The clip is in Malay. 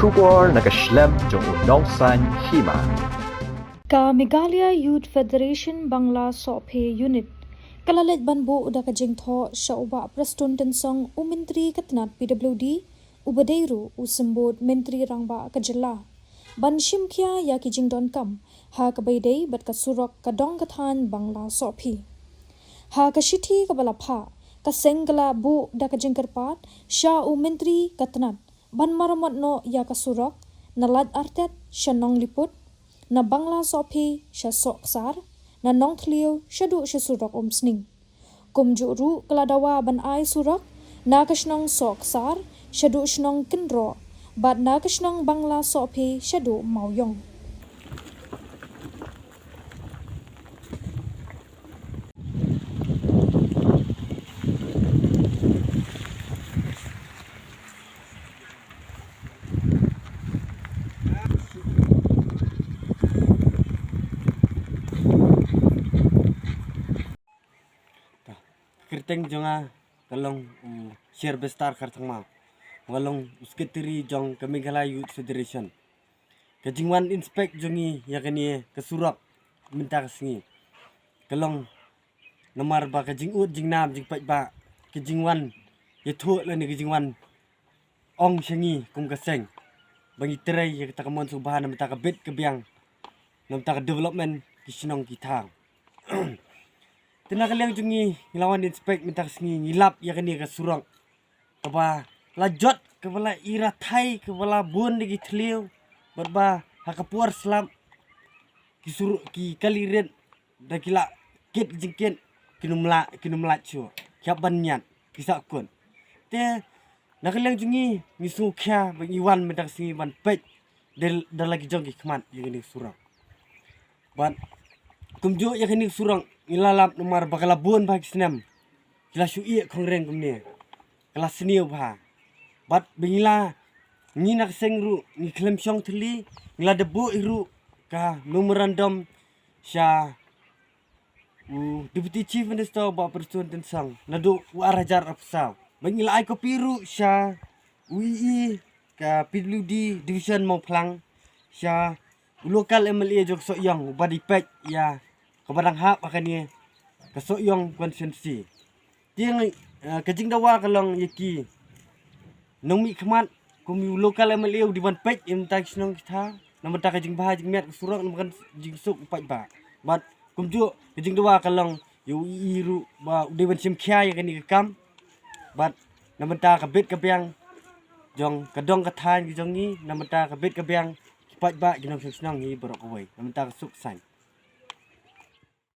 Shubor nakaslem jong unongsan hima. Ka Meghalaya Youth Federation Bangla Sophe Unit kalalet banbo uda ka jengtho sya uba prastun tensong Menteri Katnat PWD ubadeiru usembod Menteri Rangba Kajela ban shimkhia ya ki jingdon kam ha ka baidei bat ka surok ka dong kathan Bangla Sophi ha ka shithi ka balapha ka sengala bu da ka jengkarpat sya Menteri Katnat ban maramot no ya ka surok nalad artet sya nong liput na Bangla Sophi sya soksar na nong tliu sya du sya surok sning kumju ru keladawa ban ai surok na kasnong soksar sya du snong kendro bat na kasnong Bangla Sophi sya du mauyong Kerteng jonga kalong share bestar kartangma walong usketiri jong ke Meghalaya Youth Federation kajingwan inspect jongi yakani kesurak minta kesingi kalong nomor ba kajing ut jingnam jing paj ba kajingwan yethu lani kajingwan ong sengi kum kaseng bangi terai ya kita kamon subahan minta ka bit kebiang minta ka development kisnong kitang Tinakaliang jungi ngelawan inspect minta kesingi ngilap ya kani ka surang kaba lajot kebala ira thai kebala bun di tliu barba hakapuar selam kisuru ki kaliren dakila kit jingken kinumla chu kyaban nyat kisakun te nakaliang jungi ngisu kya bangiwan minta kesingi ban pej del lagi jong ki kman ya kani surang ban kumjo ya kani surang ilalap nomor bakala buon bah kisnam kila shui kongreng kumne kala seniu bah bat bingila ngina kesengru ni klem syong teli ngila debu iru ka memorandum sya deputy chief minister ba pertuan tensang nadu warajar apsau bingila ai kopiru sya ui ka PWD division mau plang sya lokal MLA jok sok yang badi pek ya kebarang hap akan ni kesok yang konsensi tiang kajing dawa kalong yaki nongmi kemat kumi lokal MLA di ban pek im tak senong kita nama tak kajing bah jing miat surang nama kan jing sok pat ba bat kumju kajing dawa kalong yu iru ba di ban sim khia ya kan ni kam bat nama tak kabet kabyang jong kadong kathan jong ni nama tak kabet kabyang pat ba jinong senong ni borok away nama tak suk san